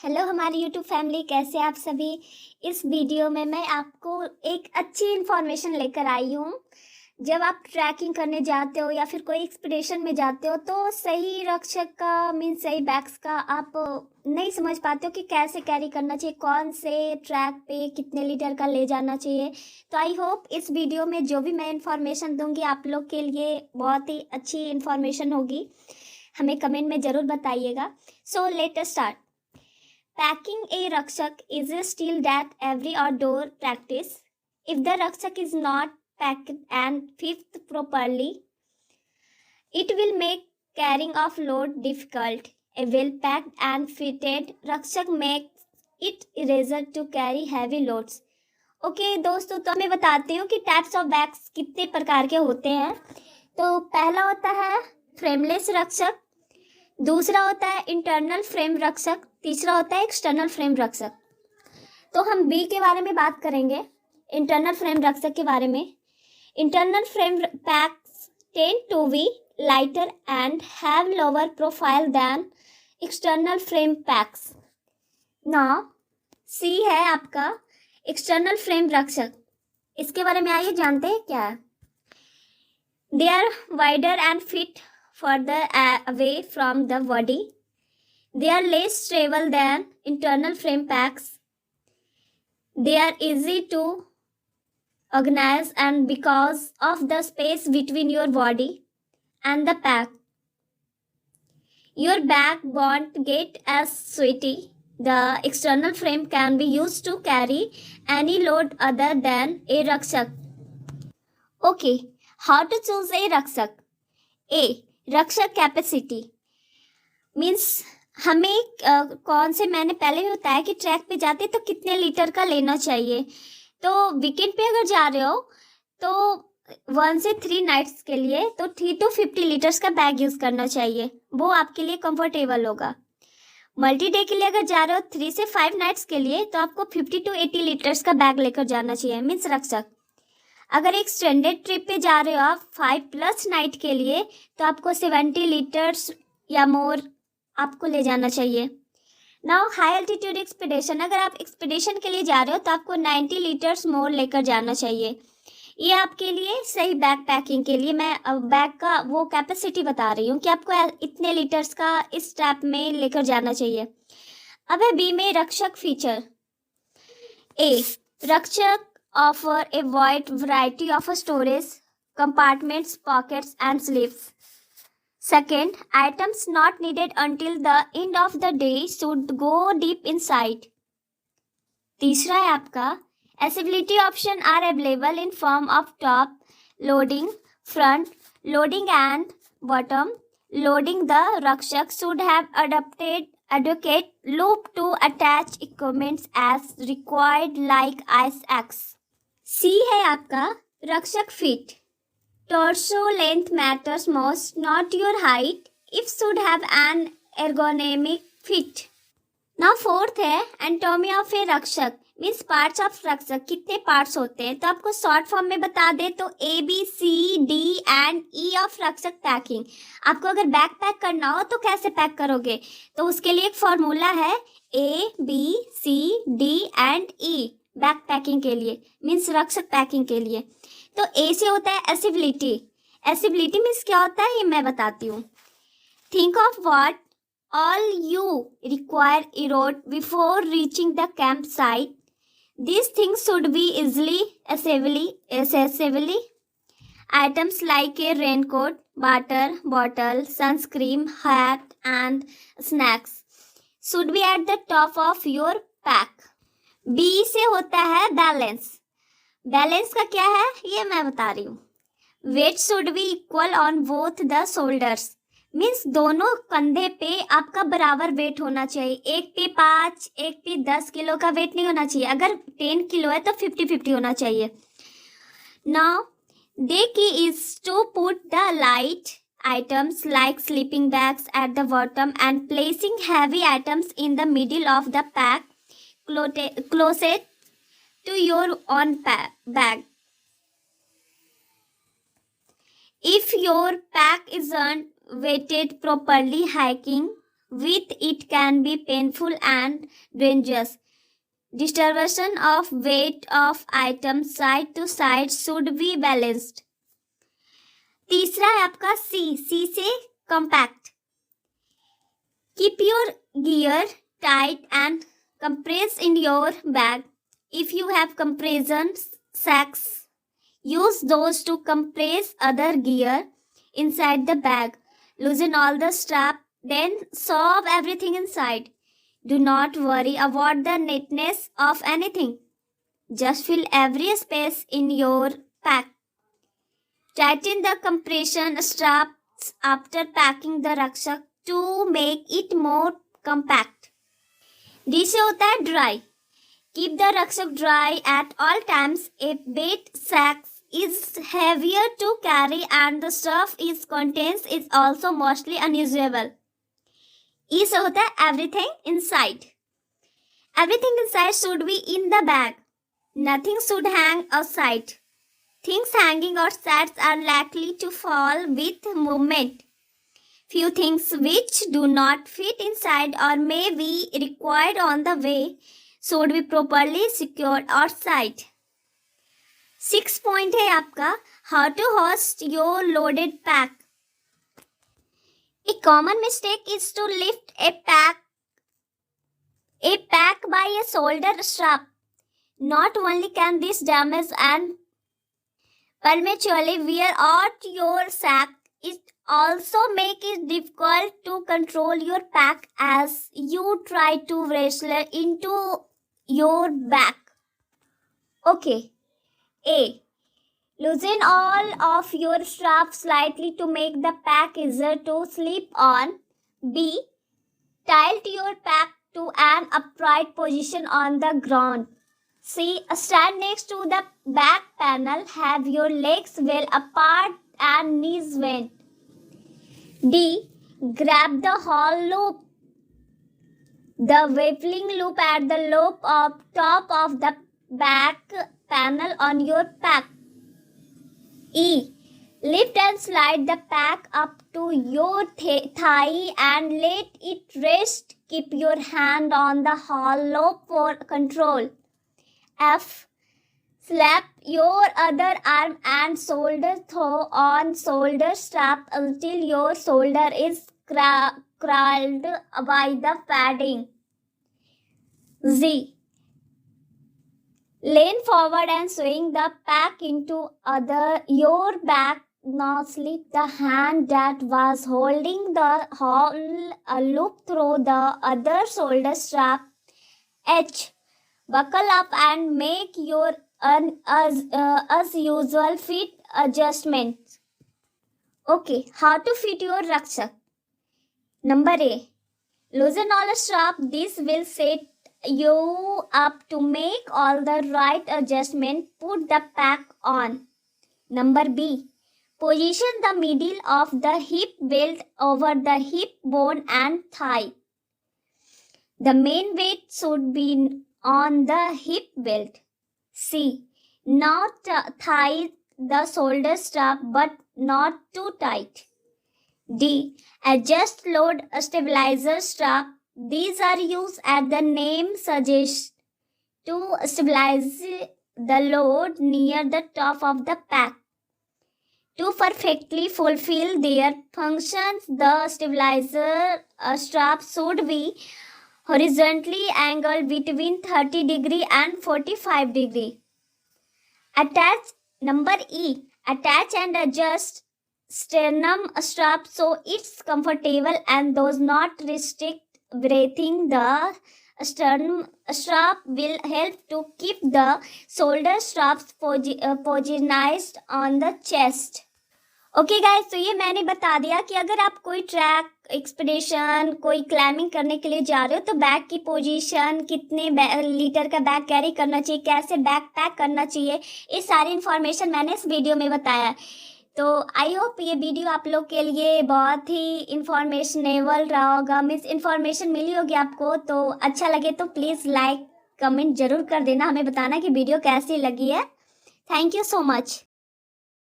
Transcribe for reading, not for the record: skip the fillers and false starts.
Hello हमारी YouTube family, कैसे आप सभी। इस वीडियो में मैं आपको एक अच्छी इन्फॉर्मेशन लेकर आई हूँ। जब आप ट्रैकिंग करने जाते हो या फिर कोई एक्सपीडिशन में जाते हो तो सही रक्षक का मीन सही बैग्स का आप नहीं समझ पाते हो कि कैसे कैरी करना चाहिए, कौन से ट्रैक पे कितने लीटर का ले जाना चाहिए। तो आई होप इस वीडियो में जो भी मैं इन्फॉर्मेशन दूंगी आप लोग के लिए बहुत ही अच्छी इन्फॉर्मेशन होगी। हमें कमेंट में ज़रूर बताइएगा। So let us start. Packing a rucksack is a skill that every outdoor practice. If the rucksack is not packed and fitted properly, it will make carrying of load difficult. A well-packed and fitted rucksack makes it easier to carry heavy loads. Okay दोस्तों, तो मैं बताती हूँ कि types of bags कितने प्रकार के होते हैं। तो पहला होता है फ्रेमलेस रक्षक, दूसरा होता है इंटरनल फ्रेम रक्षक, तीसरा होता है एक्सटर्नल फ्रेम रक्षक। तो हम बी के बारे में बात करेंगे, इंटरनल फ्रेम रक्षक के बारे में। Internal frame packs tend to be lighter and have lower profile than external frame packs. Now see है आपका एक्सटर्नल फ्रेम रक्षक। इसके बारे में आइए जानते हैं क्या है। They are wider and fit further away from the body. They are less stable than internal frame packs. They are easy to organize and because of the space between your body and the pack, your bag won't get as sweaty. The external frame can be used to carry any load other than a rucksack. Okay, how to choose a rucksack? A. रक्षक capacity means हमें कौन से, मैंने पहले भी बताया कि track पे जाते तो कितने लीटर का लेना चाहिए। तो वीकेंड पे अगर जा रहे हो तो 1 से 3 नाइट्स के लिए तो 3 to 50 लीटर्स का बैग यूज़ करना चाहिए, वो आपके लिए कंफर्टेबल होगा। मल्टी डे के लिए अगर जा रहे हो 3 से 5 नाइट्स के लिए तो आपको 50 to 80 लीटर्स का बैग लेकर जाना चाहिए, मीन्स रक्षक। अगर एक एक्सटेंडेड ट्रिप पे जा रहे हो आप 5+ नाइट के लिए तो आपको 70 लीटर्स या मोर आपको ले जाना चाहिए। नाउ हाई एल्टीट्यूड एक्सपीडिशन, अगर आप एक्सपीडिशन के लिए जा रहे हो तो आपको 90 लीटर्स मोर लेकर जाना चाहिए। ये आपके लिए सही बैग पैकिंग के लिए मैं बैग का वो कैपेसिटी बता रही हूँ कि आपको इतने लीटर्स का इस स्टेप में लेकर जाना चाहिए। अब है बी में रक्षक फीचर। ए. रक्षक offer a wide variety of storage compartments, pockets and sleeves. Second, items not needed until the end of the day should go deep inside. तीसरा है आपका accessibility option are available in form of top loading, front loading and bottom loading. The rucksack should have adequate loop to attach equipment as required like ice axe. सी है आपका रक्षक fit. Torso length matters most, not your height. If should have an ergonomic fit. Now fourth है anatomy of ए रक्षक, means parts of रक्षक कितने parts होते हैं। तो आपको शॉर्ट फॉर्म में बता दे तो ABCD एंड E ऑफ रक्षक पैकिंग। आपको अगर बैग पैक करना हो तो कैसे पैक करोगे, तो उसके लिए एक फॉर्मूला है ABCD and E bag packing के लिए, मीन्स रक्षक पैकिंग के लिए। तो ए से होता है एसिबिलिटी। एसिबिलिटी मीन्स क्या होता है ये मैं बताती हूँ। Think of what all you require Erode before reaching the camp site. This things should be easily accessibly. Items like a raincoat, water bottle, sunscreen, hat and snacks should be at the top of your pack. B से होता है balance. Balance का क्या है ये मैं बता रही हूँ। Weight should be equal on both the shoulders, means दोनों कंधे पे आपका बराबर वेट होना चाहिए। एक पे 5 एक पे 10 किलो का वेट नहीं होना चाहिए। अगर 10 किलो है तो 50-50 होना चाहिए। Now the key is to put the light items like sleeping bags at the bottom and placing heavy items in the middle of the pack closest to your own bag. If your pack isn't weighted properly, hiking with it can be painful and dangerous. Distribution of weight of items side to side should be balanced. तीसरा है आपका सी से compact. Keep your gear tight and compress in your bag. If you have compression sacks, use those to compress other gear inside the bag. Loosen all the strap, then shove everything inside. Do not worry about the neatness of anything. Just fill every space in your pack. Tighten the compression straps after packing the rucksack to make it more compact. D से होता है dry. Keep the rucksack dry at all times. A bait sack is heavier to carry and the stuff it contains is also mostly unusable. E से होता है everything inside. Everything inside should be in the bag. Nothing should hang outside. Things hanging outside are likely to fall with movement. Few things which do not fit inside or may be required on the way should be properly secured outside. 6 point है आपका how to hoist your loaded pack. A common mistake is to lift a pack by a shoulder strap. Not only can this damage and prematurely wear out your sack, it also make it difficult to control your pack as you try to wrestle into your back. Okay. A. Loosen all of your straps slightly to make the pack easier to slip on. B. Tilt your pack to an upright position on the ground. C. Stand next to the back panel. Have your legs well apart and knees bent. D. Grab the whole loop. The waffling loop at the top of the back panel on your pack. E. Lift and slide the pack up to your thigh and let it rest. Keep your hand on the whole loop for control. F. Slap your other arm and shoulder throw on shoulder strap until your shoulder is crawled by the padding. Z. Lean forward and swing the pack into your back. Now slip the hand that was holding the whole loop through the other shoulder strap. H. Buckle up and make your as usual fit adjustments. Okay, how to fit your rucksack. Number A. Loosen all the strap. This will set you up to make all the right adjustment. Put the pack on. Number B. Position the middle of the hip belt over the hip bone and thigh. The main weight should be on the hip belt. C. Not tie the shoulder strap but not too tight. D. Adjust load stabilizer strap. These are used as the name suggests to stabilize the load near the top of the pack. To perfectly fulfill their functions, the stabilizer strap should be horizontally angled between 30 degree and 45 degree. Number E. Attach and adjust sternum strap so it's comfortable and does not restrict breathing. The sternum strap will help to keep the shoulder straps positioned on the chest. Okay guys, तो ये मैंने बता दिया कि अगर आप कोई track expedition कोई क्लाइंबिंग करने के लिए जा रहे हो तो बैग की पोजीशन, कितने लीटर का बैग कैरी करना चाहिए, कैसे बैग पैक करना चाहिए, ये सारी इन्फॉर्मेशन मैंने इस वीडियो में बताया है। तो आई होप ये वीडियो आप लोग के लिए बहुत ही इंफॉर्मेशनेबल रहा होगा, मीन्स इन्फॉर्मेशन मिली होगी आपको। तो अच्छा लगे तो प्लीज़ लाइक कमेंट ज़रूर कर देना, हमें बताना कि वीडियो कैसी लगी है। Thank you so much.